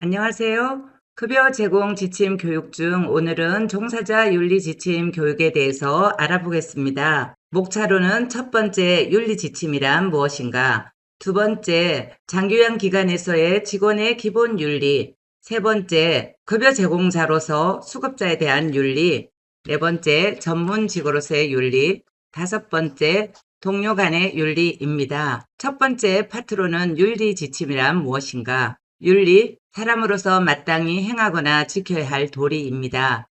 안녕하세요. 급여 제공 지침 교육 중 오늘은 종사자 윤리 지침 교육에 대해서 알아보겠습니다. 목차로는 첫 번째 윤리 지침이란 무엇인가? 두 번째, 장교양 기관에서의 직원의 기본 윤리. 세 번째, 급여 제공자로서 수급자에 대한 윤리. 네 번째, 전문직으로서의 윤리. 다섯 번째, 동료 간의 윤리입니다. 첫 번째 파트로는 윤리 지침이란 무엇인가? 윤리, 사람으로서 마땅히 행하거나 지켜야 할 도리입니다.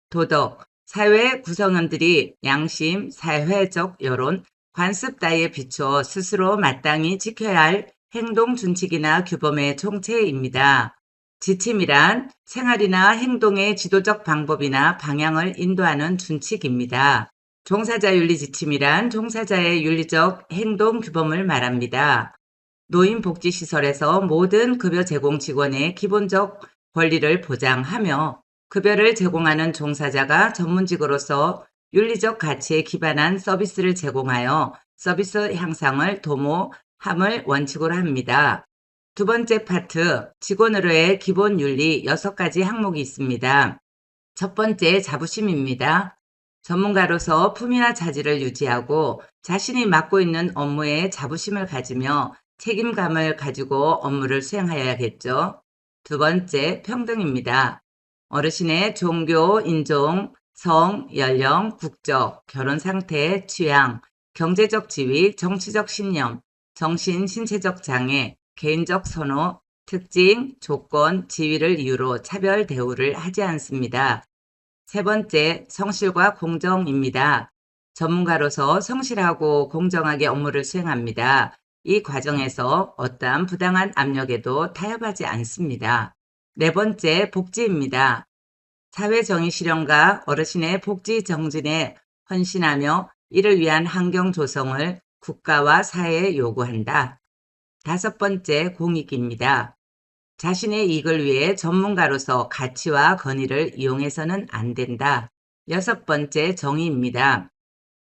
도덕, 사회 구성원들이 양심, 사회적 여론, 관습 따위에 비추어 스스로 마땅히 지켜야 할 행동 준칙이나 규범의 총체입니다. 지침이란 생활이나 행동의 지도적 방법이나 방향을 인도하는 준칙입니다. 종사자 윤리 지침이란 종사자의 윤리적 행동 규범을 말합니다. 노인복지시설에서 모든 급여 제공 직원의 기본적 권리를 보장하며 급여를 제공하는 종사자가 전문직으로서 윤리적 가치에 기반한 서비스를 제공하여 서비스 향상을 도모함을 원칙으로 합니다. 두 번째 파트, 직원으로의 기본 윤리 6가지 항목이 있습니다. 첫 번째, 자부심입니다. 전문가로서 품위나 자질을 유지하고 자신이 맡고 있는 업무에 자부심을 가지며 책임감을 가지고 업무를 수행하여야겠죠. 두 번째, 평등입니다. 어르신의 종교, 인종, 성, 연령, 국적, 결혼 상태, 취향, 경제적 지위, 정치적 신념, 정신, 신체적 장애, 개인적 선호, 특징, 조건, 지위를 이유로 차별 대우를 하지 않습니다. 세 번째, 성실과 공정입니다. 전문가로서 성실하고 공정하게 업무를 수행합니다. 이 과정에서 어떠한 부당한 압력에도 타협하지 않습니다. 네 번째, 복지입니다. 사회정의 실현과 어르신의 복지 정진에 헌신하며 이를 위한 환경 조성을 국가와 사회에 요구한다. 다섯 번째, 공익입니다. 자신의 이익을 위해 전문가로서 가치와 권위를 이용해서는 안 된다. 여섯 번째, 정의입니다.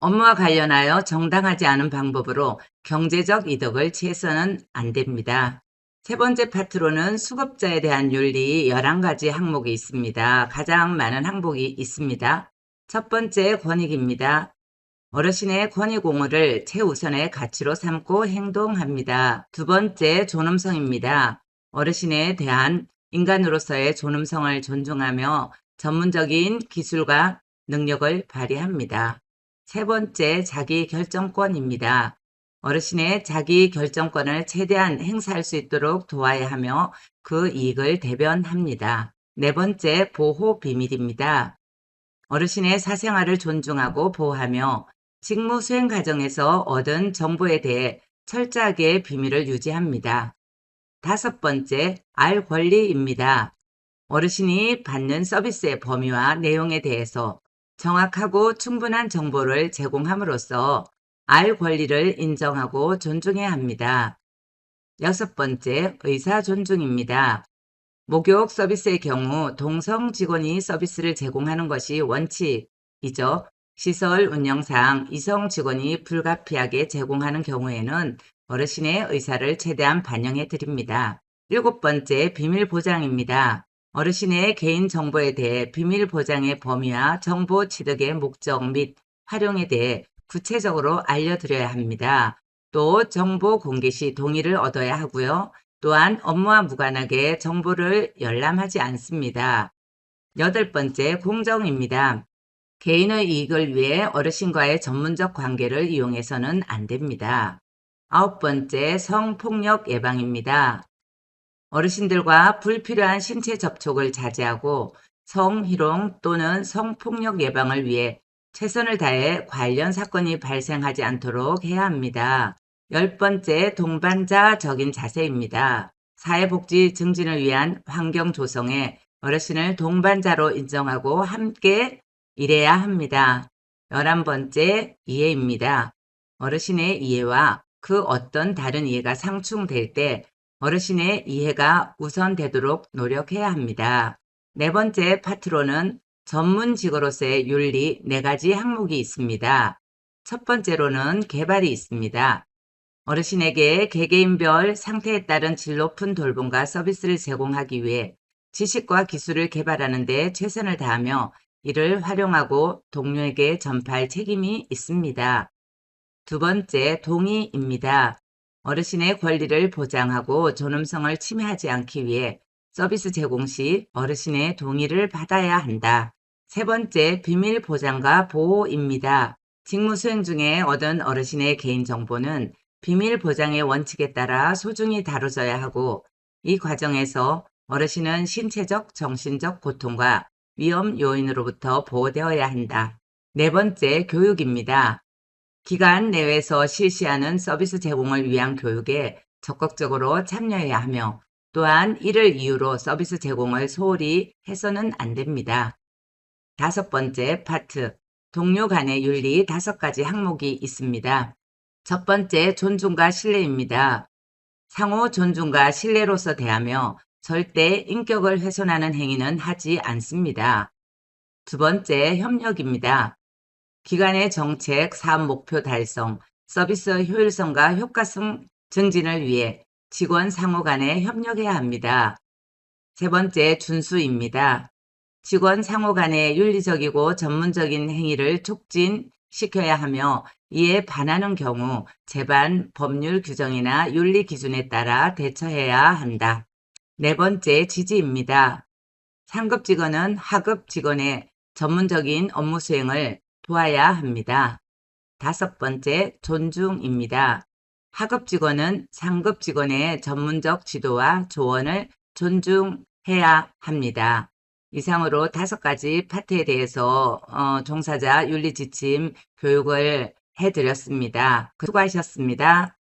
업무와 관련하여 정당하지 않은 방법으로 경제적 이득을 취해서는 안 됩니다. 세 번째 파트로는 수급자에 대한 윤리 11가지 항목이 있습니다. 가장 많은 항목이 있습니다. 첫 번째, 권익입니다. 어르신의 권위 공헌을 최우선의 가치로 삼고 행동합니다. 두 번째, 존엄성입니다. 어르신에 대한 인간으로서의 존엄성을 존중하며 전문적인 기술과 능력을 발휘합니다. 세 번째, 자기 결정권입니다. 어르신의 자기 결정권을 최대한 행사할 수 있도록 도와야 하며 그 이익을 대변합니다. 네 번째, 보호 비밀입니다. 어르신의 사생활을 존중하고 보호하며 직무 수행 과정에서 얻은 정보에 대해 철저하게 비밀을 유지합니다. 다섯 번째, 알 권리입니다. 어르신이 받는 서비스의 범위와 내용에 대해서 정확하고 충분한 정보를 제공함으로써 알 권리를 인정하고 존중해야 합니다. 여섯 번째, 의사 존중입니다. 목욕 서비스의 경우 동성 직원이 서비스를 제공하는 것이 원칙이죠. 시설 운영상 이성 직원이 불가피하게 제공하는 경우에는 어르신의 의사를 최대한 반영해 드립니다. 일곱 번째, 비밀 보장입니다. 어르신의 개인 정보에 대해 비밀 보장의 범위와 정보 취득의 목적 및 활용에 대해 구체적으로 알려드려야 합니다. 또 정보 공개 시 동의를 얻어야 하고요. 또한 업무와 무관하게 정보를 열람하지 않습니다. 여덟 번째, 공정입니다. 개인의 이익을 위해 어르신과의 전문적 관계를 이용해서는 안 됩니다. 아홉 번째, 성폭력 예방입니다. 어르신들과 불필요한 신체 접촉을 자제하고 성희롱 또는 성폭력 예방을 위해 최선을 다해 관련 사건이 발생하지 않도록 해야 합니다. 열 번째, 동반자적인 자세입니다. 사회복지 증진을 위한 환경 조성에 어르신을 동반자로 인정하고 함께 일해야 합니다. 11번째, 이해입니다. 어르신의 이해와 그 어떤 다른 이해가 상충될 때 어르신의 이해가 우선되도록 노력해야 합니다. 네 번째 파트로는 전문직으로서의 윤리 4가지 항목이 있습니다. 첫 번째로는 개발이 있습니다. 어르신에게 개개인별 상태에 따른 질 높은 돌봄과 서비스를 제공하기 위해 지식과 기술을 개발하는 데 최선을 다하며 이를 활용하고 동료에게 전파할 책임이 있습니다. 두 번째, 동의입니다. 어르신의 권리를 보장하고 존엄성을 침해하지 않기 위해 서비스 제공 시 어르신의 동의를 받아야 한다. 세 번째, 비밀 보장과 보호입니다. 직무 수행 중에 얻은 어르신의 개인정보는 비밀 보장의 원칙에 따라 소중히 다뤄져야 하고 이 과정에서 어르신은 신체적, 정신적 고통과 위험 요인으로부터 보호되어야 한다. 네 번째, 교육입니다. 기관 내외에서 실시하는 서비스 제공을 위한 교육에 적극적으로 참여해야 하며 또한 이를 이유로 서비스 제공을 소홀히 해서는 안 됩니다. 다섯 번째 파트, 동료 간의 윤리 5가지 항목이 있습니다. 첫 번째, 존중과 신뢰입니다. 상호 존중과 신뢰로서 대하며 절대 인격을 훼손하는 행위는 하지 않습니다. 두 번째, 협력입니다. 기관의 정책, 사업 목표 달성, 서비스 효율성과 효과성 증진을 위해 직원 상호 간에 협력해야 합니다. 세 번째, 준수입니다. 직원 상호 간의 윤리적이고 전문적인 행위를 촉진시켜야 하며 이에 반하는 경우 제반 법률 규정이나 윤리 기준에 따라 대처해야 한다. 네 번째, 지지입니다. 상급 직원은 하급 직원의 전문적인 업무 수행을 도와야 합니다. 다섯 번째, 존중입니다. 하급 직원은 상급 직원의 전문적 지도와 조언을 존중해야 합니다. 이상으로 5가지 파트에 대해서 종사자 윤리 지침 교육을 해드렸습니다. 수고하셨습니다.